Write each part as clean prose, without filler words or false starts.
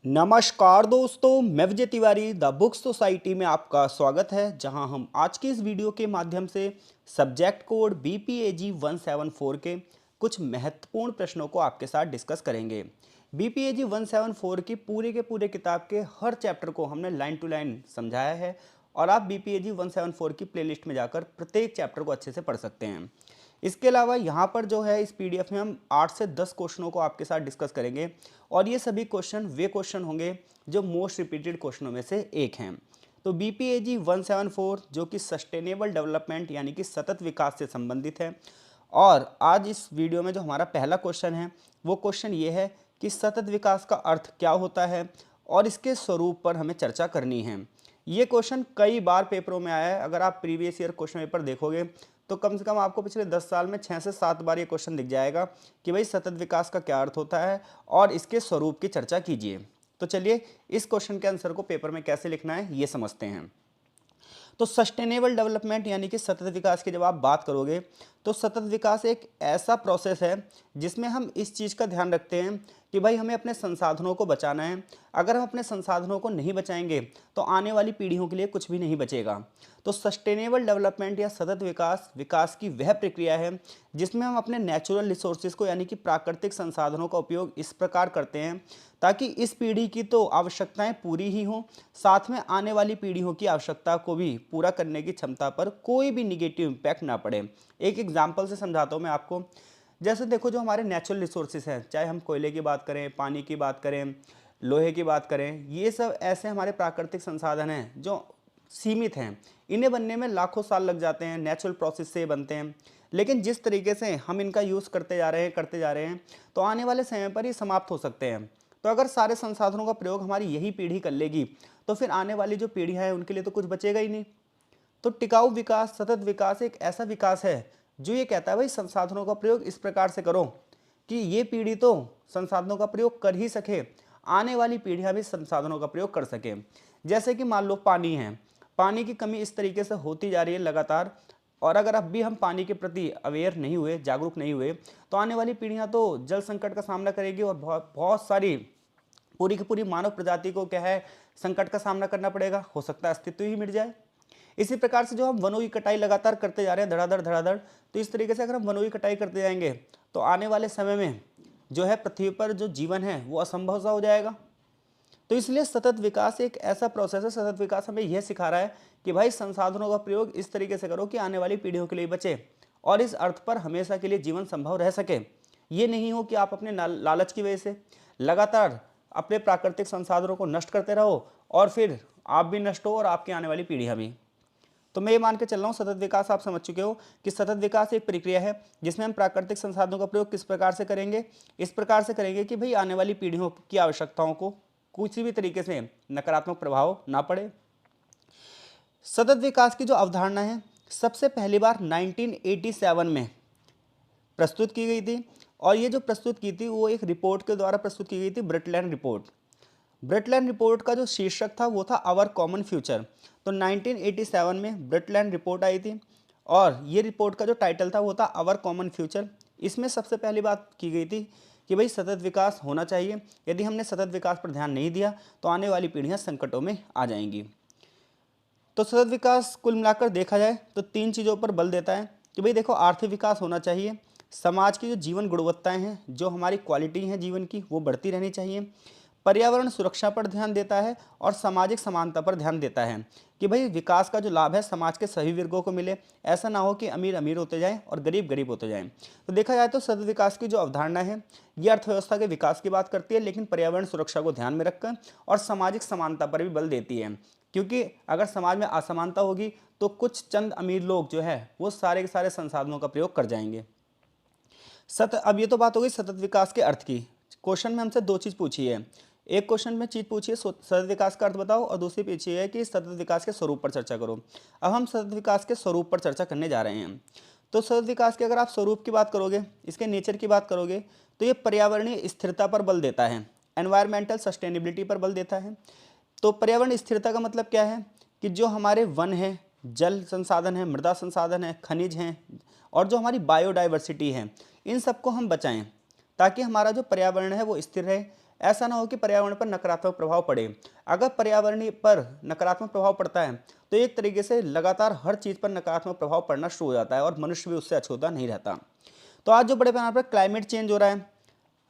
नमस्कार दोस्तों, मैं Vijay Tiwari the book society में आपका स्वागत है। जहां हम आज की इस वीडियो के माध्यम से सब्जेक्ट कोड BPAG 174 के कुछ महत्वपूर्ण प्रश्नों को आपके साथ डिस्कस करेंगे। BPAG 174 की पूरे के पूरे किताब के हर चैप्टर को हमने लाइन टू लाइन समझाया है और आप BPAG 174 की प्लेलिस्ट में जाकर प्रत्येक चैप्टर को अच्छे से पढ़ सकते हैं। इसके अलावा यहाँ पर जो है इस PDF में हम 8 से 10 क्वेश्चनों को आपके साथ डिस्कस करेंगे और ये सभी क्वेश्चन वे क्वेश्चन होंगे जो मोस्ट रिपीटेड क्वेश्चनों में से एक हैं। तो BPAG 174 जो कि सस्टेनेबल डेवलपमेंट यानी कि सतत विकास से संबंधित है। और आज इस वीडियो में जो हमारा पहला क्वेश्चन है वो क्वेश्चन ये है कि सतत विकास का अर्थ क्या होता है और इसके स्वरूप पर हमें चर्चा करनी है। ये क्वेश्चन कई बार पेपरों में आया है। अगर आप प्रीवियस ईयर क्वेश्चन पेपर देखोगे तो कम से कम आपको पिछले 10 साल में 6 से 7 बार ये क्वेश्चन दिख जाएगा कि भाई सतत विकास का क्या अर्थ होता है और इसके स्वरूप की चर्चा कीजिए। तो चलिए इस क्वेश्चन के आंसर को पेपर में कैसे लिखना है ये समझते हैं। तो सस्टेनेबल डेवलपमेंट यानी कि सतत विकास की जब आप बात करोगे तो सतत विकास एक ऐसा प्रोसेस है जिसमें हम इस चीज़ का ध्यान रखते हैं कि भाई हमें अपने संसाधनों को बचाना है। अगर हम अपने संसाधनों को नहीं बचाएंगे तो आने वाली पीढ़ियों के लिए कुछ भी नहीं बचेगा। तो सस्टेनेबल डेवलपमेंट या सतत विकास विकास की वह प्रक्रिया है जिसमें हम अपने नेचुरल रिसोर्सेज को यानी कि प्राकृतिक संसाधनों का उपयोग इस प्रकार करते हैं ताकि इस पीढ़ी की तो आवश्यकताएं पूरी ही हों, साथ में आने वाली पीढ़ियों की आवश्यकता को भी पूरा करने की क्षमता पर कोई भी निगेटिव इम्पैक्ट ना पड़े। एक एग्जाम्पल से समझाता हूँ मैं आपको। जैसे देखो जो हमारे नेचुरल रिसोर्सेज हैं, चाहे हम कोयले की बात करें, पानी की बात करें, लोहे की बात करें, ये सब ऐसे हमारे प्राकृतिक संसाधन हैं जो सीमित हैं। इन्हें बनने में लाखों साल लग जाते हैं, नेचुरल प्रोसेस से बनते हैं। लेकिन जिस तरीके से हम इनका यूज़ करते जा रहे हैं तो आने वाले समय पर ये समाप्त हो सकते हैं। तो अगर सारे संसाधनों का प्रयोग हमारी यही पीढ़ी कर लेगी तो फिर आने वाली जो पीढ़ियाँ हैं उनके लिए तो कुछ बचेगा ही नहीं। तो टिकाऊ विकास, सतत विकास एक ऐसा विकास है जो ये कहता है भाई संसाधनों का प्रयोग इस प्रकार से करो कि ये पीढ़ी तो संसाधनों का प्रयोग कर ही सके, आने वाली पीढ़ियां भी संसाधनों का प्रयोग कर सके। जैसे कि मान लो पानी है, पानी की कमी इस तरीके से होती जा रही है लगातार, और अगर अब भी हम पानी के प्रति अवेयर नहीं हुए, जागरूक नहीं हुए, तो आने वाली पीढ़ियां तो जल संकट का सामना करेगी और बहुत बहुत सारी पूरी की पूरी मानव प्रजाति को क्या है संकट का सामना करना पड़ेगा। हो सकता है अस्तित्व ही मिट जाए। इसी प्रकार से जो हम वनों की कटाई लगातार करते जा रहे हैं धड़ाधड़ धड़ाधड़, तो इस तरीके से अगर हम वनों की कटाई करते जाएंगे तो आने वाले समय में जो है पृथ्वी पर जो जीवन है वो असंभव सा हो जाएगा। तो इसलिए सतत विकास एक ऐसा प्रोसेस है, सतत विकास हमें यह सिखा रहा है कि भाई संसाधनों का प्रयोग इस तरीके से करो कि आने वाली पीढ़ियों के लिए बचे और इस अर्थ पर हमेशा के लिए जीवन संभव रह सके। ये नहीं हो कि आप अपने लालच की वजह से लगातार अपने प्राकृतिक संसाधनों को नष्ट करते रहो और फिर आप भी नष्ट हो और आपकी आने वाली पीढ़ियां भी। तो मैं ये मान के चल रहा हूँ सतत विकास आप समझ चुके हो कि सतत विकास एक प्रक्रिया है जिसमें हम प्राकृतिक संसाधनों का प्रयोग किस प्रकार से करेंगे, इस प्रकार से करेंगे कि भाई आने वाली पीढ़ियों की आवश्यकताओं को किसी भी तरीके से नकारात्मक प्रभाव ना पड़े। सतत विकास की जो अवधारणा है सबसे पहली बार 1987 में प्रस्तुत की गई थी और ये जो प्रस्तुत की थी वो एक रिपोर्ट के द्वारा प्रस्तुत की गई थी, ब्रिटलैंड रिपोर्ट। ब्रिटलैंड रिपोर्ट का जो शीर्षक था वो था आवर कॉमन फ्यूचर। तो 1987 में ब्रिटलैंड रिपोर्ट आई थी और ये रिपोर्ट का जो टाइटल था वो था आवर कॉमन फ्यूचर। इसमें सबसे पहली बात की गई थी कि भाई सतत विकास होना चाहिए। यदि हमने सतत विकास पर ध्यान नहीं दिया तो आने वाली पीढ़ियां संकटों में आ जाएंगी। तो सतत विकास कुल मिलाकर देखा जाए तो 3 चीज़ों पर बल देता है कि भाई देखो आर्थिक विकास होना चाहिए, समाज की जो जीवन गुणवत्ताएं हैं, जो हमारी क्वालिटी हैं जीवन की, वो बढ़ती रहनी चाहिए, पर्यावरण सुरक्षा पर ध्यान देता है और सामाजिक समानता पर ध्यान देता है कि भाई विकास का जो लाभ है समाज के सभी वर्गों को मिले। ऐसा ना हो कि अमीर अमीर होते जाएं और गरीब गरीब होते जाएं। तो देखा जाए तो सतत विकास की जो अवधारणा है ये अर्थव्यवस्था के विकास की बात करती है लेकिन पर्यावरण सुरक्षा को ध्यान में रखकर और सामाजिक समानता पर भी बल देती है। क्योंकि अगर समाज में असमानता होगी तो कुछ चंद अमीर लोग जो है वो सारे के सारे संसाधनों का प्रयोग कर जाएंगे। अब ये तो बात हो गई सतत विकास के अर्थ की। क्वेश्चन में हमसे 2 चीज़ पूछी है। एक क्वेश्चन में चीज़ पूछी है सतत विकास का अर्थ बताओ और दूसरी पूछी है कि सतत विकास के स्वरूप पर चर्चा करो। अब हम सतत विकास के स्वरूप पर चर्चा करने जा रहे हैं। तो सतत विकास के अगर आप स्वरूप की बात करोगे, इसके नेचर की बात करोगे, तो ये पर्यावरणीय स्थिरता पर बल देता है, एनवायरमेंटल सस्टेनेबिलिटी पर बल देता है। तो पर्यावरण स्थिरता का मतलब क्या है कि जो हमारे वन है, जल संसाधन है, मृदा संसाधन है, खनिज हैं और जो हमारी बायोडाइवर्सिटी है, इन सबको हम बचाएं ताकि हमारा जो पर्यावरण है वो स्थिर रहे, ऐसा ना हो कि पर्यावरण पर नकारात्मक प्रभाव पड़े। अगर पर्यावरण पर नकारात्मक प्रभाव पड़ता है तो एक तरीके से लगातार हर चीज़ पर नकारात्मक प्रभाव पड़ना शुरू हो जाता है और मनुष्य भी उससे अछूता नहीं रहता। तो आज जो बड़े पैमाने पर क्लाइमेट चेंज हो रहा है,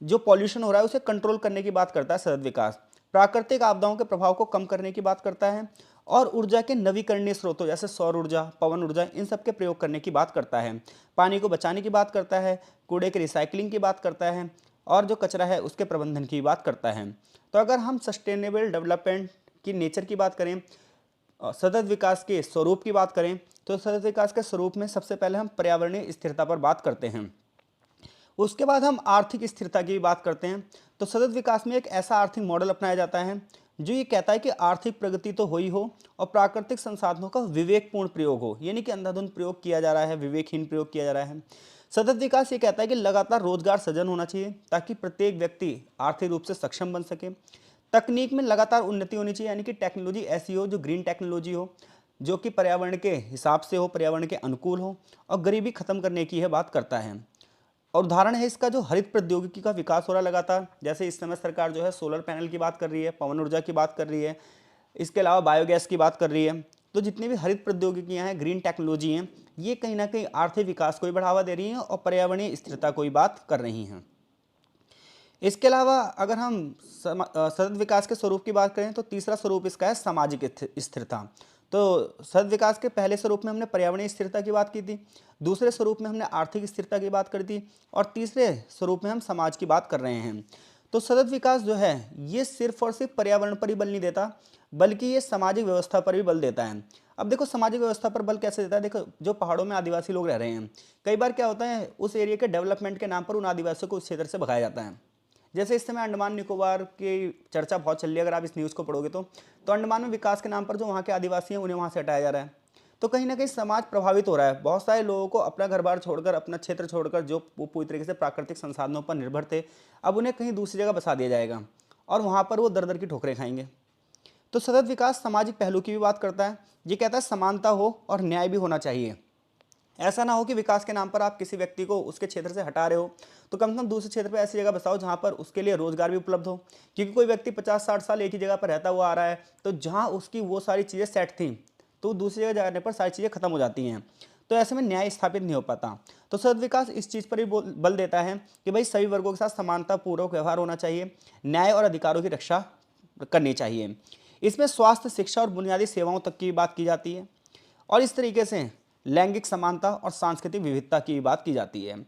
जो पॉल्यूशन हो रहा है, उसे कंट्रोल करने की बात करता है सतत विकास। प्राकृतिक आपदाओं के प्रभाव को कम करने की बात करता है और ऊर्जा के नवीकरणीय स्रोतों जैसे सौर ऊर्जा, पवन ऊर्जा, इन सब के प्रयोग करने की बात करता है। पानी को बचाने की बात करता है, कूड़े के रिसाइकलिंग की बात करता है और जो कचरा है उसके प्रबंधन की बात करता है। तो अगर हम सस्टेनेबल डेवलपमेंट की नेचर की बात करें, सतत विकास के स्वरूप की बात करें, तो सतत विकास के स्वरूप में सबसे पहले हम पर्यावरणीय स्थिरता पर बात करते हैं। उसके बाद हम आर्थिक स्थिरता की बात करते हैं। तो सतत विकास में एक ऐसा आर्थिक मॉडल अपनाया जाता है जो ये कहता है कि आर्थिक प्रगति तो हो ही हो और प्राकृतिक संसाधनों का विवेकपूर्ण प्रयोग हो, यानी कि अंधाधुंध प्रयोग किया जा रहा है, विवेकहीन प्रयोग किया जा रहा है। सतत विकास ये कहता है कि लगातार रोजगार सृजन होना चाहिए ताकि प्रत्येक व्यक्ति आर्थिक रूप से सक्षम बन सके। तकनीक में लगातार उन्नति होनी चाहिए, यानी कि टेक्नोलॉजी ऐसी हो जो ग्रीन टेक्नोलॉजी हो, जो कि पर्यावरण के हिसाब से हो, पर्यावरण के अनुकूल हो और गरीबी खत्म करने की यह बात करता है। और उदाहरण है इसका जो हरित प्रौद्योगिकी का विकास हो रहा है लगातार, जैसे इस समय सरकार जो है सोलर पैनल की बात कर रही है, पवन ऊर्जा की बात कर रही है, इसके अलावा बायोगैस की बात कर रही है। तो जितनी भी हरित प्रौद्योगिकियां हैं, ग्रीन टेक्नोलॉजी हैं, ये कहीं ना कहीं आर्थिक विकास को भी बढ़ावा दे रही हैं और पर्यावरणीय स्थिरता को भी बात कर रही हैं। इसके अलावा अगर हम सतत विकास के स्वरूप की बात करें तो तीसरा स्वरूप इसका है सामाजिक स्थिरता। तो सतत विकास के पहले स्वरूप में हमने पर्यावरणीय स्थिरता की बात की थी, दूसरे स्वरूप में हमने आर्थिक स्थिरता की बात करी थी और तीसरे स्वरूप में हम समाज की बात कर रहे हैं। तो सतत विकास जो है ये सिर्फ और सिर्फ पर्यावरण पर ही बल नहीं देता, बल्कि ये सामाजिक व्यवस्था पर भी बल देता है। अब देखो सामाजिक व्यवस्था पर बल कैसे देता है, देखो जो पहाड़ों में आदिवासी लोग रह रहे हैं, कई बार क्या होता है उस एरिया के डेवलपमेंट के नाम पर उन आदिवासियों को उस क्षेत्र से भगाया जाता है। जैसे इस समय अंडमान निकोबार की चर्चा बहुत चल रही है, अगर आप इस न्यूज़ को पढ़ोगे तो अंडमान में विकास के नाम पर जो वहाँ के आदिवासी हैं उन्हें वहाँ से हटाया जा रहा है। तो कहीं ना कहीं समाज प्रभावित हो रहा है। बहुत सारे लोगों को अपना घर बार छोड़कर, अपना क्षेत्र छोड़कर, जो वो पूरी तरीके से प्राकृतिक संसाधनों पर निर्भर थे, अब उन्हें कहीं दूसरी जगह बसा दिया जाएगा और वहाँ पर वो दर दर की ठोकरें खाएंगे। तो सतत विकास सामाजिक पहलू की भी बात करता है। ये कहता है समानता हो और न्याय भी होना चाहिए। ऐसा ना हो कि विकास के नाम पर आप किसी व्यक्ति को उसके क्षेत्र से हटा रहे हो, तो कम से कम दूसरे क्षेत्र पर ऐसी जगह बसाओ जहाँ पर उसके लिए रोजगार भी उपलब्ध हो। क्योंकि कोई व्यक्ति 50-60 साल एक ही जगह पर रहता हुआ आ रहा है, तो जहाँ उसकी वो सारी चीज़ें सेट थी तो दूसरी जगह जाने पर सारी चीज़ें खत्म हो जाती हैं। तो ऐसे में न्याय स्थापित नहीं हो पाता। तो सतत विकास इस चीज़ पर भी बल देता है कि भाई सभी वर्गों के साथ समानतापूर्वक व्यवहार होना चाहिए, न्याय और अधिकारों की रक्षा करनी चाहिए। इसमें स्वास्थ्य, शिक्षा और बुनियादी सेवाओं तक की बात की जाती है और इस तरीके से लैंगिक समानता और सांस्कृतिक विविधता की बात की जाती है।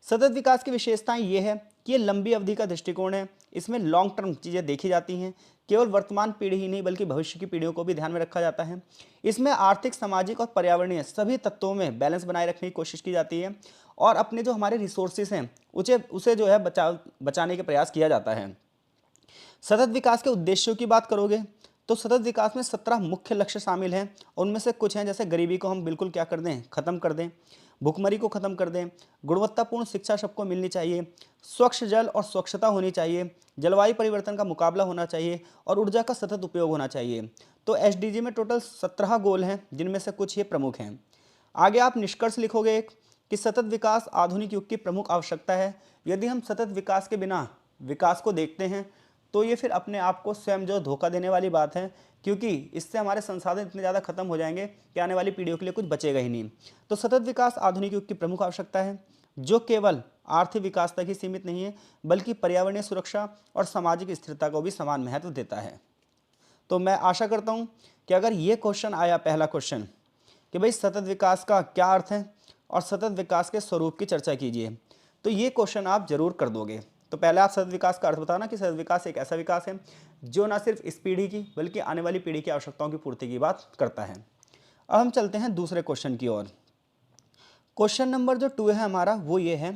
सतत विकास की विशेषताएं ये है कि ये लंबी अवधि का दृष्टिकोण है। इसमें लॉन्ग टर्म चीज़ें देखी जाती हैं, केवल वर्तमान पीढ़ी ही नहीं बल्कि भविष्य की पीढ़ियों को भी ध्यान में रखा जाता है। इसमें आर्थिक, सामाजिक और पर्यावरणीय सभी तत्वों में बैलेंस बनाए रखने की कोशिश की जाती है और अपने जो हमारे रिसोर्सेज हैं उसे जो है बचाने के प्रयास किया जाता है। सतत विकास के उद्देश्यों की बात करोगे तो सतत विकास में 17 मुख्य लक्ष्य शामिल हैं। उनमें से कुछ हैं जैसे गरीबी को हम बिल्कुल क्या कर दें, खत्म कर दें, भुखमरी को खत्म कर दें, गुणवत्तापूर्ण शिक्षा सबको मिलनी चाहिए, स्वच्छ जल और स्वच्छता होनी चाहिए, जलवायु परिवर्तन का मुकाबला होना चाहिए और ऊर्जा का सतत उपयोग होना चाहिए। तो एसडीजी में टोटल 17 गोल हैं, जिनमें से कुछ ये प्रमुख हैं। आगे आप निष्कर्ष लिखोगे एक कि सतत विकास आधुनिक युग की प्रमुख आवश्यकता है। यदि हम सतत विकास के बिना विकास को देखते हैं तो ये फिर अपने आप को स्वयं जो धोखा देने वाली बात है, क्योंकि इससे हमारे संसाधन इतने ज़्यादा खत्म हो जाएंगे कि आने वाली पीढ़ियों के लिए कुछ बचेगा ही नहीं। तो सतत विकास आधुनिक युग की प्रमुख आवश्यकता है, जो केवल आर्थिक विकास तक ही सीमित नहीं है बल्कि पर्यावरणीय सुरक्षा और सामाजिक स्थिरता को भी समान महत्व देता है। तो मैं आशा करता हूँ कि अगर ये क्वेश्चन आया, पहला क्वेश्चन कि भाई सतत विकास का क्या अर्थ है और सतत विकास के स्वरूप की चर्चा कीजिए, तो ये क्वेश्चन आप जरूर कर दोगे। तो पहले आप सतत विकास का अर्थ बताना कि सतत विकास एक ऐसा विकास है जो न सिर्फ इस पीढ़ी की बल्कि आने वाली पीढ़ी की आवश्यकताओं की पूर्ति की बात करता है। अब हम चलते हैं दूसरे क्वेश्चन की ओर। क्वेश्चन नंबर जो 2 है हमारा, वो ये है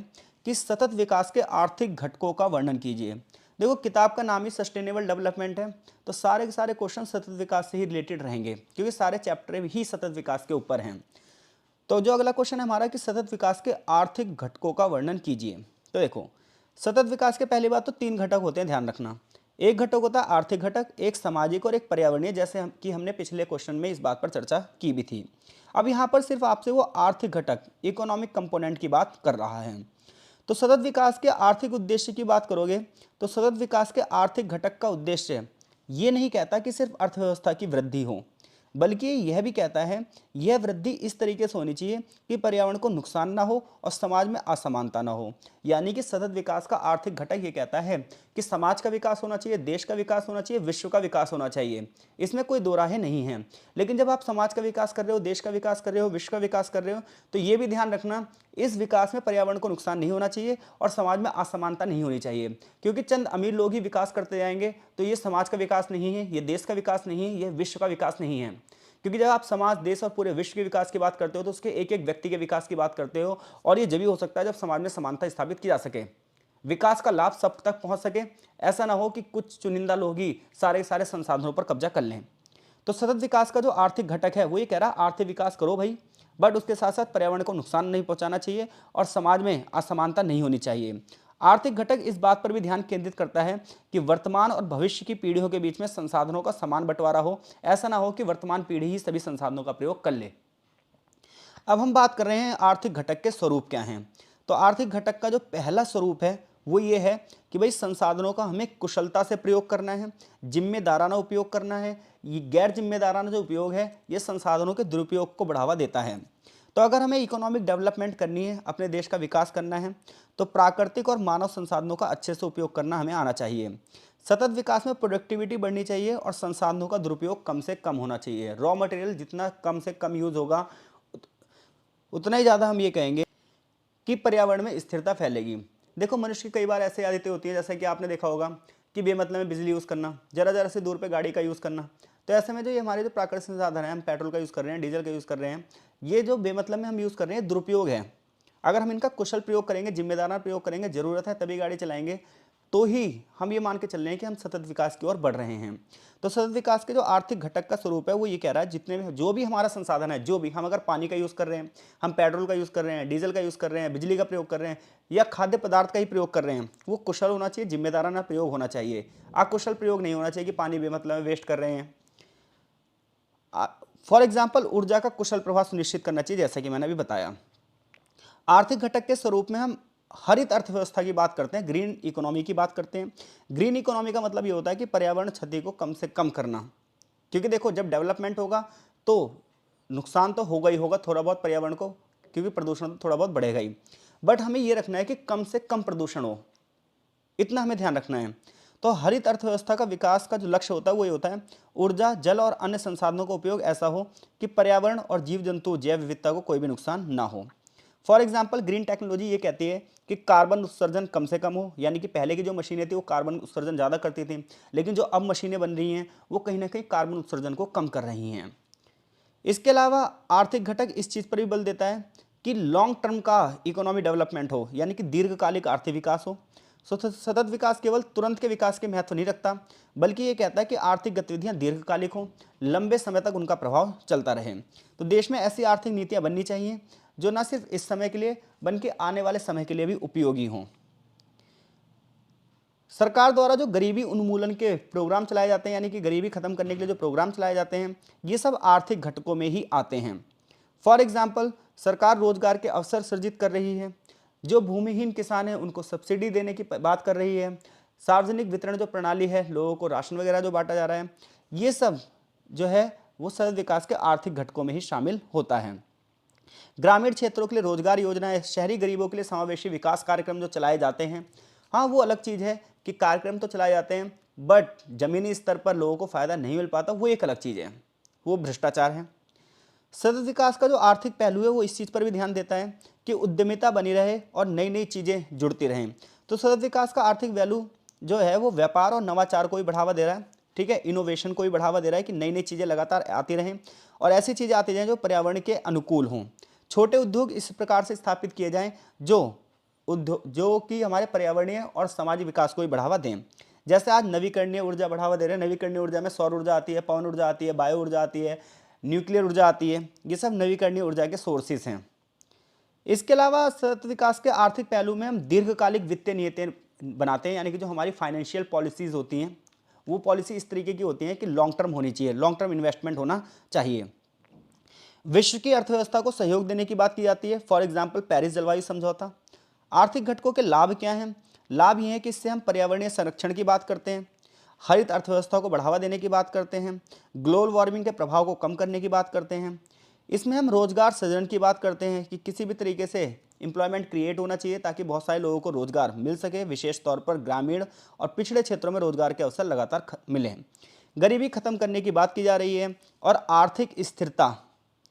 कि सतत विकास के आर्थिक घटकों का वर्णन कीजिए। देखो किताब का नाम ही सस्टेनेबल डेवलपमेंट है, तो सारे के सारे क्वेश्चन सतत विकास से ही रिलेटेड रहेंगे क्योंकि सारे चैप्टर ही सतत विकास के ऊपर हैं। तो जो अगला क्वेश्चन है हमारा कि सतत विकास के आर्थिक घटकों का वर्णन कीजिए। तो देखो सतत विकास के पहली बात तो 3 घटक होते हैं, ध्यान रखना। एक घटक होता है आर्थिक घटक, एक सामाजिक और एक पर्यावरणीय, जैसे कि हमने पिछले क्वेश्चन में इस बात पर चर्चा की भी थी। अब यहाँ पर सिर्फ आपसे वो आर्थिक घटक, इकोनॉमिक कंपोनेंट की बात कर रहा है। तो सतत विकास के आर्थिक उद्देश्य की बात करोगे तो सतत विकास के आर्थिक घटक का उद्देश्य ये नहीं कहता कि सिर्फ अर्थव्यवस्था की वृद्धि हो, बल्कि यह भी कहता है यह वृद्धि इस तरीके से होनी चाहिए कि पर्यावरण को नुकसान ना हो और समाज में असमानता ना हो। यानी कि सतत विकास का आर्थिक घटक ये कहता है कि समाज का विकास होना चाहिए, देश का विकास होना चाहिए, विश्व का विकास होना चाहिए, इसमें कोई दो राहें नहीं है। लेकिन जब आप समाज का विकास कर रहे हो, देश का विकास कर रहे हो, विश्व का विकास कर रहे हो, तो ये भी ध्यान रखना इस विकास में पर्यावरण को नुकसान नहीं होना चाहिए और समाज में असमानता नहीं होनी चाहिए। क्योंकि चंद अमीर लोग ही विकास करते जाएंगे तो ये समाज का विकास नहीं है, ये देश का विकास नहीं है, ये विश्व का विकास नहीं है। क्योंकि जब आप समाज, देश और पूरे विश्व के विकास की बात करते हो तो उसके एक एक व्यक्ति के विकास की बात करते हो, और ये जब भी हो सकता है जब समाज में समानता स्थापित की जा सके, विकास का लाभ सब तक पहुंच सके। ऐसा ना हो कि कुछ चुनिंदा लोग ही सारे सारे संसाधनों पर कब्जा कर लें। तो सतत विकास का जो आर्थिक घटक है वो ये कह रहा है आर्थिक विकास करो भाई, बट उसके साथ साथ पर्यावरण को नुकसान नहीं पहुंचाना चाहिए और समाज में असमानता नहीं होनी चाहिए। आर्थिक घटक इस बात पर भी ध्यान केंद्रित करता है कि वर्तमान और भविष्य की पीढ़ियों के बीच में संसाधनों का समान बंटवारा हो। ऐसा ना हो कि वर्तमान पीढ़ी ही सभी संसाधनों का प्रयोग कर ले। अब हम बात कर रहे हैं आर्थिक घटक के स्वरूप क्या हैं। तो आर्थिक घटक का जो पहला स्वरूप है वो ये है कि भाई संसाधनों का हमें कुशलता से प्रयोग करना है, जिम्मेदाराना उपयोग करना है। ये गैर जिम्मेदाराना जो उपयोग है ये संसाधनों के दुरुपयोग को बढ़ावा देता है। तो अगर हमें इकोनॉमिक डेवलपमेंट करनी है, अपने देश का विकास करना है, तो प्राकृतिक और मानव संसाधनों का अच्छे से उपयोग करना हमें आना चाहिए। सतत विकास में प्रोडक्टिविटी बढ़नी चाहिए और संसाधनों का दुरुपयोग कम से कम होना चाहिए। रॉ मटेरियल जितना कम से कम यूज होगा उतना ही ज़्यादा हम ये कहेंगे कि पर्यावरण में स्थिरता फैलेगी। देखो मनुष्य की कई बार ऐसी आदतें होती हैं, जैसे कि आपने देखा होगा कि बेमतलब में बिजली यूज़ करना, जरा जरा से दूर पे गाड़ी का यूज़ करना। तो ऐसे में जो ये हमारे जो प्राकृतिक संसाधन है, हम पेट्रोल का यूज़ कर रहे हैं, डीजल का यूज़ कर रहे हैं, ये जो बेमतलब में हम यूज़ कर रहे हैं दुरुपयोग है। अगर हम इनका कुशल प्रयोग करेंगे, जिम्मेदाराना प्रयोग करेंगे, ज़रूरत है तभी गाड़ी चलाएंगे, तो ही हम ये मान के चल रहे हैं कि हम सतत विकास की ओर बढ़ रहे हैं। तो सतत विकास के जो आर्थिक घटक का स्वरूप है वो ये कह रहा है जितने भी जो भी हमारा संसाधन है, जो भी हम अगर पानी का यूज़ कर रहे हैं, हम पेट्रोल का यूज़ कर रहे हैं, डीजल का यूज़ कर रहे हैं, बिजली का प्रयोग कर रहे हैं या खाद्य पदार्थ का ही प्रयोग कर रहे हैं, वो कुशल होना चाहिए, जिम्मेदाराना प्रयोग होना चाहिए। अकुशल प्रयोग नहीं होना चाहिए कि पानी बेमतलब में वेस्ट कर रहे हैं। फॉर एग्जाम्पल ऊर्जा का कुशल प्रवाह सुनिश्चित करना चाहिए, जैसा कि मैंने अभी बताया। आर्थिक घटक के स्वरूप में हम हरित अर्थव्यवस्था की बात करते हैं, ग्रीन इकोनॉमी की बात करते हैं। ग्रीन इकोनॉमी का मतलब ये होता है कि पर्यावरण क्षति को कम से कम करना। क्योंकि देखो जब डेवलपमेंट होगा तो नुकसान तो होगा ही होगा थोड़ा बहुत पर्यावरण को, क्योंकि प्रदूषण तो थोड़ा बहुत बढ़ेगा ही, बट हमें ये रखना है कि कम से कम प्रदूषण हो, इतना हमें ध्यान रखना है। तो हरित अर्थव्यवस्था का विकास का जो लक्ष्य होता है वो ये होता है ऊर्जा, जल और अन्य संसाधनों का उपयोग ऐसा हो कि पर्यावरण और जीव जंतु, जैव विविधता को कोई भी नुकसान ना हो। फॉर एग्जाम्पल ग्रीन टेक्नोलॉजी ये कहती है कि कार्बन उत्सर्जन कम से कम हो, यानी कि पहले की जो मशीनें थी वो कार्बन उत्सर्जन ज़्यादा करती थी, लेकिन जो अब मशीनें बन रही हैं वो कहीं ना कहीं कार्बन उत्सर्जन को कम कर रही हैं। इसके अलावा आर्थिक घटक इस चीज़ पर भी बल देता है कि लॉन्ग टर्म का इकोनॉमी डेवलपमेंट हो, यानी कि दीर्घकालिक आर्थिक विकास हो। सतत विकास केवल तुरंत के विकास के महत्व नहीं रखता, बल्कि ये कहता है कि आर्थिक गतिविधियां दीर्घकालिक हों, लंबे समय तक उनका प्रभाव चलता रहे। तो देश में ऐसी आर्थिक नीतियां बननी चाहिए जो न सिर्फ इस समय के लिए बल्कि आने वाले समय के लिए भी उपयोगी हों। सरकार द्वारा जो गरीबी उन्मूलन के प्रोग्राम चलाए जाते हैं, यानी कि गरीबी खत्म करने के लिए जो प्रोग्राम चलाए जाते हैं, ये सब आर्थिक घटकों में ही आते हैं। फॉर एग्जाम्पल सरकार रोजगार के अवसर सृजित कर रही है, जो भूमिहीन किसान हैं उनको सब्सिडी देने की बात कर रही है, सार्वजनिक वितरण जो प्रणाली है, लोगों को राशन वगैरह जो बांटा जा रहा है, ये सब जो है वो सतत विकास के आर्थिक घटकों में ही शामिल होता है। ग्रामीण क्षेत्रों के लिए रोजगार योजनाएं, शहरी गरीबों के लिए समावेशी विकास कार्यक्रम जो चलाए जाते हैं, हाँ वो अलग चीज़ है कि कार्यक्रम तो चलाए जाते हैं बट जमीनी स्तर पर लोगों को फायदा नहीं मिल पाता, वो एक अलग चीज़ है, वो भ्रष्टाचार है। सतत विकास का जो आर्थिक पहलू है वो इस चीज़ पर भी ध्यान देता है कि उद्यमिता बनी रहे और नई नई चीज़ें जुड़ती रहें। तो सतत विकास का आर्थिक वैल्यू जो है वो व्यापार और नवाचार को भी बढ़ावा दे रहा है, ठीक है, इनोवेशन को भी बढ़ावा दे रहा है कि नई नई चीज़ें लगातार आती रहें और ऐसी चीज़ें आती जाएँ जो पर्यावरण के अनुकूल हों। छोटे उद्योग इस प्रकार से स्थापित किए जाएँ जो कि हमारे पर्यावरणीय और सामाजिक विकास को भी बढ़ावा दें। जैसे आज नवीकरणीय ऊर्जा बढ़ावा दे रहे हैं, नवीकरणीय ऊर्जा में सौर ऊर्जा आती है, पवन ऊर्जा आती है, बायो ऊर्जा आती है, न्यूक्लियर ऊर्जा आती है, ये सब नवीकरणीय ऊर्जा के सोर्सेस हैं। इसके अलावा सतत विकास के आर्थिक पहलू में हम दीर्घकालिक वित्तीय नीतियाँ बनाते हैं, यानी कि जो हमारी फाइनेंशियल पॉलिसीज़ होती हैं वो पॉलिसी इस तरीके की होती हैं कि लॉन्ग टर्म होनी चाहिए, लॉन्ग टर्म इन्वेस्टमेंट होना चाहिए। विश्व की अर्थव्यवस्था को सहयोग देने की बात की जाती है, फॉर एग्जाम्पल पेरिस जलवायु समझौता। आर्थिक घटकों के लाभ क्या हैं? लाभ ये हैं कि इससे हम पर्यावरणीय संरक्षण की बात करते हैं, हरित अर्थव्यवस्था को बढ़ावा देने की बात करते हैं, ग्लोबल वार्मिंग के प्रभाव को कम करने की बात करते हैं। इसमें हम रोजगार सृजन की बात करते हैं कि किसी भी तरीके से एम्प्लॉयमेंट क्रिएट होना चाहिए ताकि बहुत सारे लोगों को रोजगार मिल सके, विशेष तौर पर ग्रामीण और पिछड़े क्षेत्रों में रोजगार के अवसर लगातार मिले। गरीबी खत्म करने की बात की जा रही है और आर्थिक स्थिरता,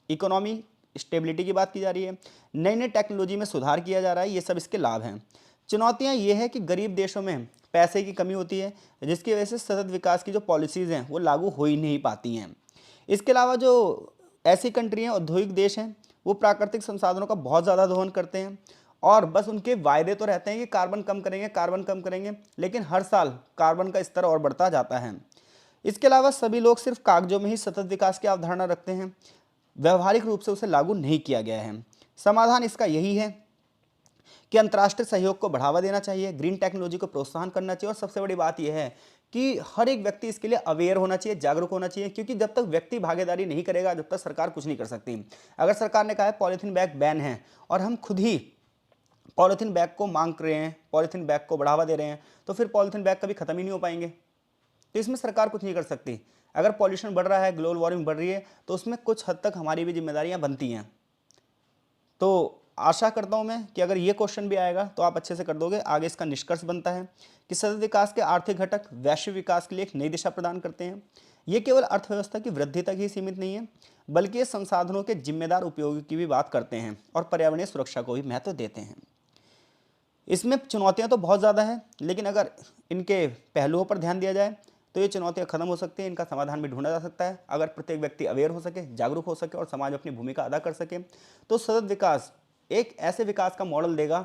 इकोनॉमी स्टेबिलिटी की बात की जा रही है। नई नई टेक्नोलॉजी में सुधार किया जा रहा है, ये सब इसके लाभ हैं। चुनौतियां ये है कि गरीब देशों में पैसे की कमी होती है, जिसकी वजह से सतत विकास की जो पॉलिसीज़ हैं वो लागू हो ही नहीं पाती हैं। इसके अलावा जो ऐसी कंट्री हैं, औद्योगिक देश हैं, वो प्राकृतिक संसाधनों का बहुत ज़्यादा दोहन करते हैं और बस उनके वायदे तो रहते हैं कि कार्बन कम करेंगे, कार्बन कम करेंगे, लेकिन हर साल कार्बन का स्तर और बढ़ता जाता है। इसके अलावा सभी लोग सिर्फ कागजों में ही सतत विकास की अवधारणा रखते हैं, व्यवहारिक रूप से उसे लागू नहीं किया गया है। समाधान इसका यही है कि अंतर्राष्ट्रीय सहयोग को बढ़ावा देना चाहिए, ग्रीन टेक्नोलॉजी को प्रोत्साहन करना चाहिए और सबसे बड़ी बात यह है कि हर एक व्यक्ति इसके लिए अवेयर होना चाहिए, जागरूक होना चाहिए, क्योंकि जब तक व्यक्ति भागीदारी नहीं करेगा, जब तक सरकार कुछ नहीं कर सकती। अगर सरकार ने कहा है पॉलीथीन बैग बैन है और हम खुद ही पॉलीथीन बैग को मांग रहे हैं, पॉलीथीन बैग को बढ़ावा दे रहे हैं, तो फिर पॉलीथीन बैग कभी खत्म ही नहीं हो पाएंगे। तो इसमें सरकार कुछ नहीं कर सकती। अगर पॉल्यूशन बढ़ रहा है, ग्लोबल वार्मिंग बढ़ रही है, तो उसमें कुछ हद तक हमारी भी जिम्मेदारियां बनती हैं। तो आशा करता हूं मैं कि अगर ये क्वेश्चन भी आएगा तो आप अच्छे से कर दोगे। आगे इसका निष्कर्ष बनता है कि सतत विकास के आर्थिक घटक वैश्विक विकास के लिए एक नई दिशा प्रदान करते हैं। ये केवल अर्थव्यवस्था की वृद्धि तक ही सीमित नहीं है, बल्कि ये संसाधनों के जिम्मेदार उपयोग की भी बात करते हैं और पर्यावरणीय सुरक्षा को भी महत्व देते हैं। इसमें चुनौतियां तो बहुत ज़्यादा हैं, लेकिन अगर इनके पहलुओं पर ध्यान दिया जाए तो ये चुनौतियां खत्म हो सकती हैं, इनका समाधान भी ढूंढा जा सकता है। अगर प्रत्येक व्यक्ति अवेयर हो सके, जागरूक हो सके और समाज अपनी भूमिका अदा कर सके, तो सतत विकास एक ऐसे विकास का मॉडल देगा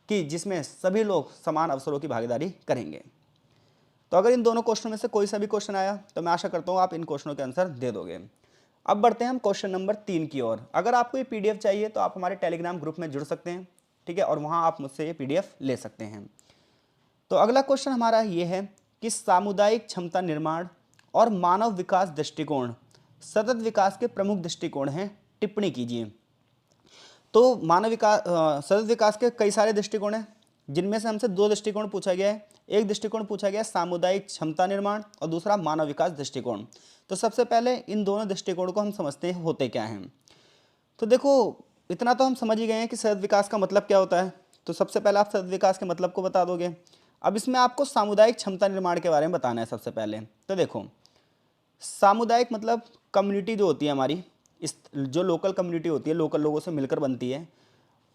कि जिसमें सभी लोग समान अवसरों की भागीदारी करेंगे। तो अगर इन दोनों क्वेश्चनों में से कोई सा भी क्वेश्चन आया तो मैं आशा करता हूँ आप इन क्वेश्चनों के आंसर दे दोगे। अब बढ़ते हैं हम क्वेश्चन नंबर 3 की ओर। अगर आपको ये PDF चाहिए तो आप हमारे टेलीग्राम ग्रुप में जुड़ सकते हैं, ठीक है, और वहाँ आप मुझसे ये PDF ले सकते हैं। तो अगला क्वेश्चन हमारा ये है कि सामुदायिक क्षमता निर्माण और मानव विकास दृष्टिकोण सतत विकास के प्रमुख दृष्टिकोण हैं, टिप्पणी कीजिए। तो मानव विकास सतत विकास के कई सारे दृष्टिकोण हैं, जिनमें से हमसे 2 दृष्टिकोण पूछा गया है। एक दृष्टिकोण पूछा गया सामुदायिक क्षमता निर्माण और दूसरा मानव विकास दृष्टिकोण। तो सबसे पहले इन दोनों दृष्टिकोण को हम समझते हैं होते क्या हैं। तो देखो, इतना तो हम समझ ही गए हैं कि सतत विकास का मतलब क्या होता है। तो सबसे पहले आप सतत विकास के मतलब को बता दोगे। अब इसमें आपको सामुदायिक क्षमता निर्माण के बारे में बताना है सबसे पहले। तो देखो, सामुदायिक मतलब कम्युनिटी जो होती है हमारी, इस जो लोकल कम्युनिटी होती है, लोकल लोगों से मिलकर बनती है,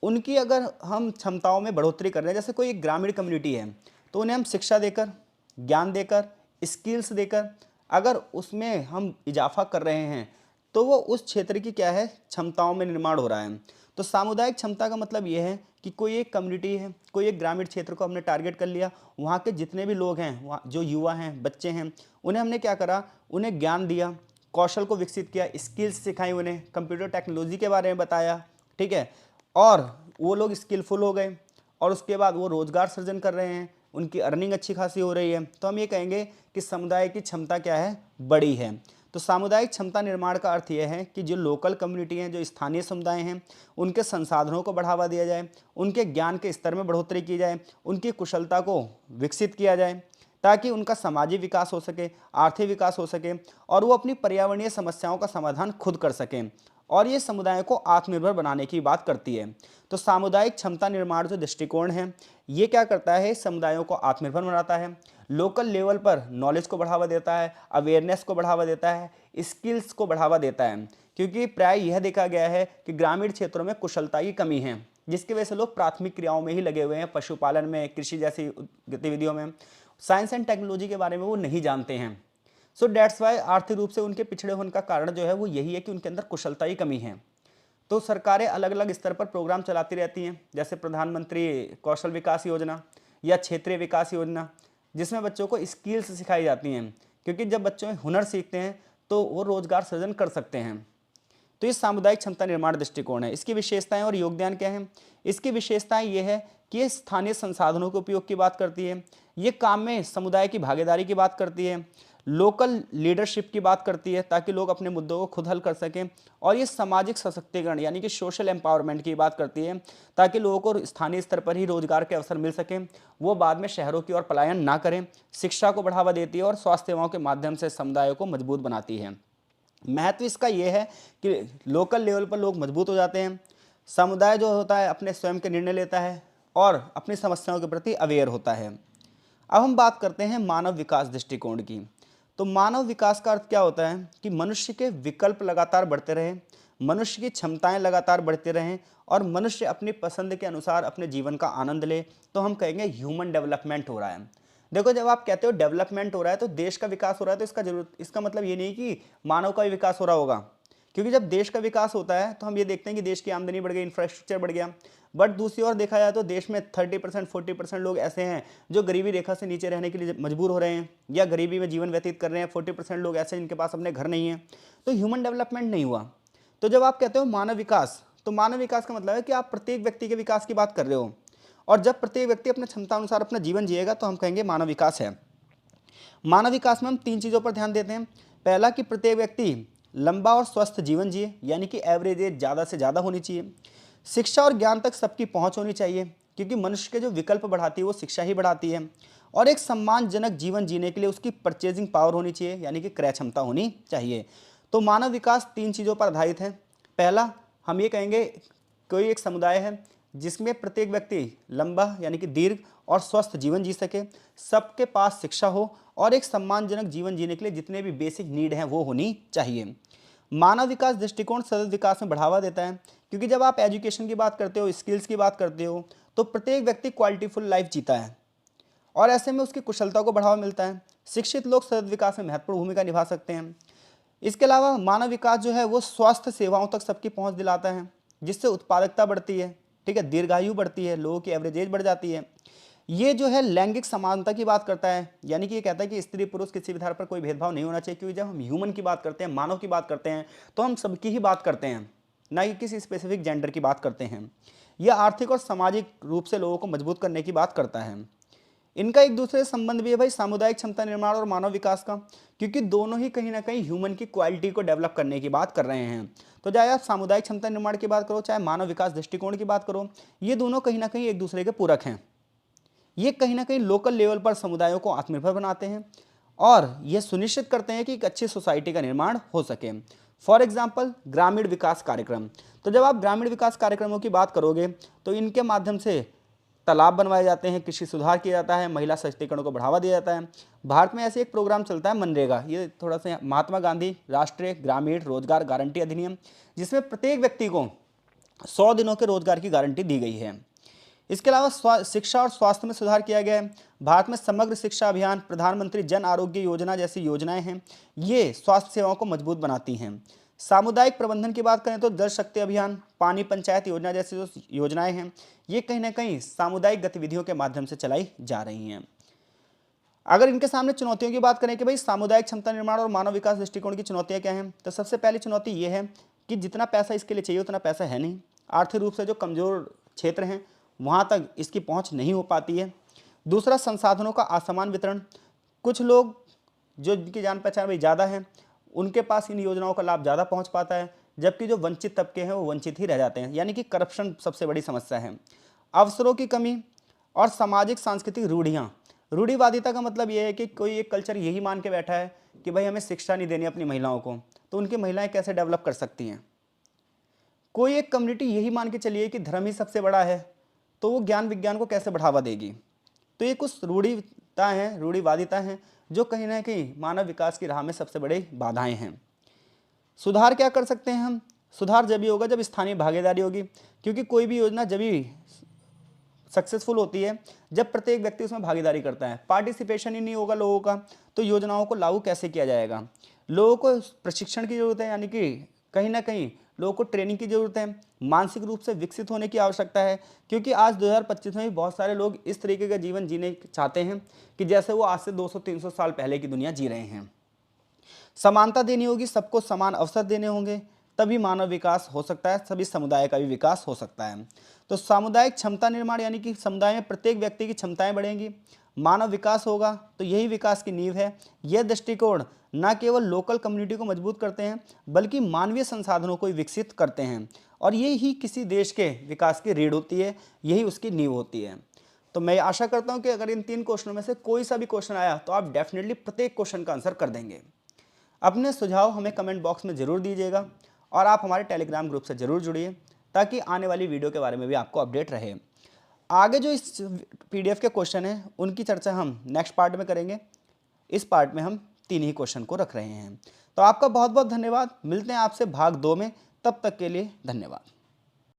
उनकी अगर हम क्षमताओं में बढ़ोतरी कर रहे हैं, जैसे कोई एक ग्रामीण कम्युनिटी है तो उन्हें हम शिक्षा देकर, ज्ञान देकर, स्किल्स देकर अगर उसमें हम इजाफा कर रहे हैं तो वो उस क्षेत्र की क्या है, क्षमताओं में निर्माण हो रहा है। तो सामुदायिक क्षमता का मतलब ये है कि कोई एक कम्युनिटी है, कोई एक ग्रामीण क्षेत्र को हमने टारगेट कर लिया, वहाँ के जितने भी लोग हैं, वहाँ जो युवा हैं, बच्चे हैं, उन्हें हमने क्या करा, उन्हें ज्ञान दिया, कौशल को विकसित किया, स्किल्स सिखाई, उन्हें कंप्यूटर टेक्नोलॉजी के बारे में बताया, ठीक है, और वो लोग स्किलफुल हो गए और उसके बाद वो रोजगार सृजन कर रहे हैं, उनकी अर्निंग अच्छी खासी हो रही है। तो हम ये कहेंगे कि समुदाय की क्षमता क्या है, बड़ी है। तो सामुदायिक क्षमता निर्माण का अर्थ यह है कि जो लोकल कम्युनिटी हैं, जो स्थानीय समुदाय हैं, उनके संसाधनों को बढ़ावा दिया जाए, उनके ज्ञान के स्तर में बढ़ोतरी की जाए, उनकी कुशलता को विकसित किया जाए ताकि उनका सामाजिक विकास हो सके, आर्थिक विकास हो सके और वो अपनी पर्यावरणीय समस्याओं का समाधान खुद कर सकें। और ये समुदाय को आत्मनिर्भर बनाने की बात करती है। तो सामुदायिक क्षमता निर्माण जो दृष्टिकोण है, ये क्या करता है, समुदायों को आत्मनिर्भर बनाता है, लोकल लेवल पर नॉलेज को बढ़ावा देता है, अवेयरनेस को बढ़ावा देता है, स्किल्स को बढ़ावा देता है। क्योंकि प्राय यह देखा गया है कि ग्रामीण क्षेत्रों में कुशलता की कमी है, जिसकी वजह से लोग प्राथमिक क्रियाओं में ही लगे हुए हैं, पशुपालन में, कृषि जैसी गतिविधियों में, साइंस एंड टेक्नोलॉजी के बारे में वो नहीं जानते हैं। सो डेट्स वाई आर्थिक रूप से उनके पिछड़े होने का कारण जो है वो यही है कि उनके अंदर कुशलता की कमी है। तो सरकारें अलग अलग स्तर पर प्रोग्राम चलाती रहती हैं, जैसे प्रधानमंत्री कौशल विकास योजना या क्षेत्रीय विकास योजना, जिसमें बच्चों को स्किल्स सिखाई जाती हैं, क्योंकि जब बच्चों में हुनर सीखते हैं तो वो रोजगार सृजन कर सकते हैं। तो ये सामुदायिक क्षमता निर्माण दृष्टिकोण है। इसकी विशेषताएं और योगदान क्या है? इसकी विशेषताएं ये है कि ये स्थानीय संसाधनों के उपयोग की बात करती है, ये काम में समुदाय की भागीदारी की बात करती है, लोकल लीडरशिप की बात करती है ताकि लोग अपने मुद्दों को खुद हल कर सकें, और ये सामाजिक सशक्तिकरण यानी कि सोशल एम्पावरमेंट की बात करती है ताकि लोगों को स्थानीय स्तर पर ही रोजगार के अवसर मिल सकें, वो बाद में शहरों की ओर पलायन ना करें। शिक्षा को बढ़ावा देती है और स्वास्थ्य सेवाओं के माध्यम से समुदायों को मजबूत बनाती है। महत्व इसका ये है कि लोकल लेवल पर लोग मजबूत हो जाते हैं, समुदाय जो होता है अपने स्वयं के निर्णय लेता है और अपनी समस्याओं के प्रति अवेयर होता है। अब हम बात करते हैं मानव विकास दृष्टिकोण की। तो मानव विकास का अर्थ क्या होता है कि मनुष्य के विकल्प लगातार बढ़ते रहें, मनुष्य की क्षमताएं लगातार बढ़ती रहें और मनुष्य अपनी पसंद के अनुसार अपने जीवन का आनंद ले, तो हम कहेंगे ह्यूमन डेवलपमेंट हो रहा है। देखो, जब आप कहते हो डेवलपमेंट हो रहा है तो देश का विकास हो रहा है, तो इसका मतलब ये नहीं कि मानव का भी विकास हो रहा होगा, क्योंकि जब देश का विकास होता है तो हम ये देखते हैं कि देश की आमदनी बढ़ गई, इंफ्रास्ट्रक्चर बढ़ गया। बट दूसरी ओर देखा जाए तो देश में 30% 40% लोग ऐसे हैं जो गरीबी रेखा से नीचे रहने के लिए मजबूर हो रहे हैं या गरीबी में जीवन व्यतीत कर रहे हैं। 40% लोग ऐसे हैं जिनके पास अपने घर नहीं है, तो ह्यूमन डेवलपमेंट नहीं हुआ। तो जब आप कहते हो मानव विकास, तो मानव विकास का मतलब है कि आप प्रत्येक व्यक्ति के विकास की बात कर रहे हो, और जब प्रत्येक व्यक्ति अपने क्षमता अनुसार अपना जीवन जिएगा तो हम कहेंगे मानव विकास है। मानव विकास में हम 3 चीज़ों पर ध्यान देते हैं। पहला कि प्रत्येक व्यक्ति लंबा और स्वस्थ जीवन जिए, यानी कि एवरेज एज ज़्यादा से ज़्यादा होनी चाहिए। शिक्षा और ज्ञान तक सबकी पहुंच होनी चाहिए, क्योंकि मनुष्य के जो विकल्प बढ़ाती है वो शिक्षा ही बढ़ाती है। और एक सम्मानजनक जीवन जीने के लिए उसकी परचेजिंग पावर होनी चाहिए, यानी कि क्रय क्षमता होनी चाहिए। तो मानव विकास 3 चीज़ों पर आधारित है। पहला, हम ये कहेंगे कोई एक समुदाय है जिसमें प्रत्येक व्यक्ति लंबा यानी कि दीर्घ और स्वस्थ जीवन जी सके, सबके पास शिक्षा हो और एक सम्मानजनक जीवन जीने के लिए जितने भी बेसिक नीड हैं वो होनी चाहिए। मानव विकास दृष्टिकोण सतत विकास में बढ़ावा देता है, क्योंकि जब आप एजुकेशन की बात करते हो, स्किल्स की बात करते हो, तो प्रत्येक व्यक्ति क्वालिटीफुल लाइफ जीता है और ऐसे में उसकी कुशलता को बढ़ावा मिलता है। शिक्षित लोग सतत विकास में महत्वपूर्ण भूमिका निभा सकते हैं। इसके अलावा मानव विकास जो है वो स्वास्थ्य सेवाओं तक सबकी पहुंच दिलाता है, जिससे उत्पादकता बढ़ती है, ठीक है, दीर्घायु बढ़ती है, लोगों की एवरेज एज बढ़ जाती है। ये जो है लैंगिक समानता की बात करता है, यानी कि ये कहता है कि स्त्री पुरुष किसी भी आधार पर कोई भेदभाव नहीं होना चाहिए, क्योंकि जब हम ह्यूमन की बात करते हैं, मानव की बात करते हैं, तो हम सबकी ही बात करते हैं, ना कि किसी स्पेसिफिक जेंडर की बात करते हैं। यह आर्थिक और सामाजिक रूप से लोगों को मजबूत करने की बात करता है। इनका एक दूसरे से संबंध भी है भाई, सामुदायिक क्षमता निर्माण और मानव विकास का, क्योंकि दोनों ही कहीं ना कहीं ह्यूमन की क्वालिटी को डेवलप करने की बात कर रहे हैं। तो चाहे आप सामुदायिक क्षमता निर्माण की बात करो, चाहे मानव विकास दृष्टिकोण की बात करो, ये दोनों कहीं ना कहीं एक दूसरे के पूरक हैं। ये कहीं ना कहीं लोकल लेवल पर समुदायों को आत्मनिर्भर बनाते हैं और यह सुनिश्चित करते हैं कि एक अच्छी सोसाइटी का निर्माण हो सके। फॉर एग्जाम्पल, ग्रामीण विकास कार्यक्रम। तो जब आप ग्रामीण विकास कार्यक्रमों की बात करोगे तो इनके माध्यम से तालाब बनवाए जाते हैं, कृषि सुधार किया जाता है, महिला सशक्तिकरण को बढ़ावा दिया जाता है। भारत में ऐसे एक प्रोग्राम चलता है मनरेगा, ये थोड़ा सा महात्मा गांधी राष्ट्रीय ग्रामीण रोजगार गारंटी अधिनियम, जिसमें प्रत्येक व्यक्ति को 100 दिनों के रोजगार की गारंटी दी गई है। इसके अलावा शिक्षा और स्वास्थ्य में सुधार किया गया है। भारत में समग्र शिक्षा अभियान, प्रधानमंत्री जन आरोग्य योजना जैसी योजनाएं हैं, ये स्वास्थ्य सेवाओं को मजबूत बनाती हैं। सामुदायिक प्रबंधन की बात करें तो जल शक्ति अभियान, पानी पंचायत योजना जैसी जो योजनाएं हैं, ये कहीं ना कहीं सामुदायिक गतिविधियों के माध्यम से चलाई जा रही हैं। अगर इनके सामने चुनौतियों की बात करें कि भाई सामुदायिक क्षमता निर्माण और मानव विकास दृष्टिकोण की चुनौतियां क्या हैं, तो सबसे पहली चुनौती ये है कि जितना पैसा इसके लिए चाहिए उतना पैसा है नहीं। आर्थिक रूप से जो कमजोर क्षेत्र हैं वहाँ तक इसकी पहुँच नहीं हो पाती है। दूसरा, संसाधनों का असमान वितरण। कुछ लोग जो जिनकी जान पहचान भाई ज़्यादा है, उनके पास इन योजनाओं का लाभ ज़्यादा पहुँच पाता है, जबकि जो वंचित तबके हैं वो वंचित ही रह जाते हैं, यानी कि करप्शन सबसे बड़ी समस्या है। अवसरों की कमी और सामाजिक सांस्कृतिक रूढ़ियाँ। रूढ़िवादिता का मतलब ये है कि कोई एक कल्चर यही मान के बैठा है कि भाई हमें शिक्षा नहीं देनी अपनी महिलाओं को, तो उनकी महिलाएं कैसे डेवलप कर सकती हैं। कोई एक कम्युनिटी यही मान के चलिए कि धर्म ही सबसे बड़ा है, तो वो ज्ञान विज्ञान को कैसे बढ़ावा देगी। तो ये कुछ रूढ़िता हैं, रूढ़िवादिता हैं, जो कहीं ना कहीं मानव विकास की राह में सबसे बड़ी बाधाएं हैं। सुधार क्या कर सकते हैं हम? सुधार जब भी होगा जब स्थानीय भागीदारी होगी, क्योंकि कोई भी योजना जब भी सक्सेसफुल होती है जब प्रत्येक व्यक्ति उसमें भागीदारी करता है। पार्टिसिपेशन ही नहीं होगा लोगों का, तो योजनाओं को लागू कैसे किया जाएगा। लोगों को प्रशिक्षण की जरूरत है, यानी कि कहीं ना कहीं लोगों को ट्रेनिंग की जरूरत है, मानसिक रूप से विकसित होने की आवश्यकता है, क्योंकि आज 2025 में भी बहुत सारे लोग इस तरीके का जीवन जीने चाहते हैं कि जैसे वो आज से 200-300 साल पहले की दुनिया जी रहे हैं। समानता देनी होगी, सबको समान अवसर देने होंगे, तभी मानव विकास हो सकता है, सभी समुदाय का भी विकास हो सकता है। तो सामुदायिक क्षमता निर्माण, यानी कि समुदाय में प्रत्येक व्यक्ति की क्षमताएं बढ़ेंगी, मानव विकास होगा तो यही विकास की नींव है। यह दृष्टिकोण न केवल लोकल कम्युनिटी को मजबूत करते हैं बल्कि मानवीय संसाधनों को विकसित करते हैं, और यही किसी देश के विकास की रीढ़ होती है, यही उसकी नींव होती है। तो मैं आशा करता हूं कि अगर इन 3 क्वेश्चनों में से कोई सा भी क्वेश्चन आया तो आप डेफिनेटली प्रत्येक क्वेश्चन का आंसर कर देंगे। अपने सुझाव हमें कमेंट बॉक्स में ज़रूर दीजिएगा और आप हमारे टेलीग्राम ग्रुप से ज़रूर जुड़िए ताकि आने वाली वीडियो के बारे में भी आपको अपडेट रहे। आगे जो इस पीडीएफ के क्वेश्चन हैं उनकी चर्चा हम नेक्स्ट पार्ट में करेंगे। इस पार्ट में हम 3 ही क्वेश्चन को रख रहे हैं। तो आपका बहुत बहुत धन्यवाद। मिलते हैं आपसे भाग 2 में, तब तक के लिए धन्यवाद।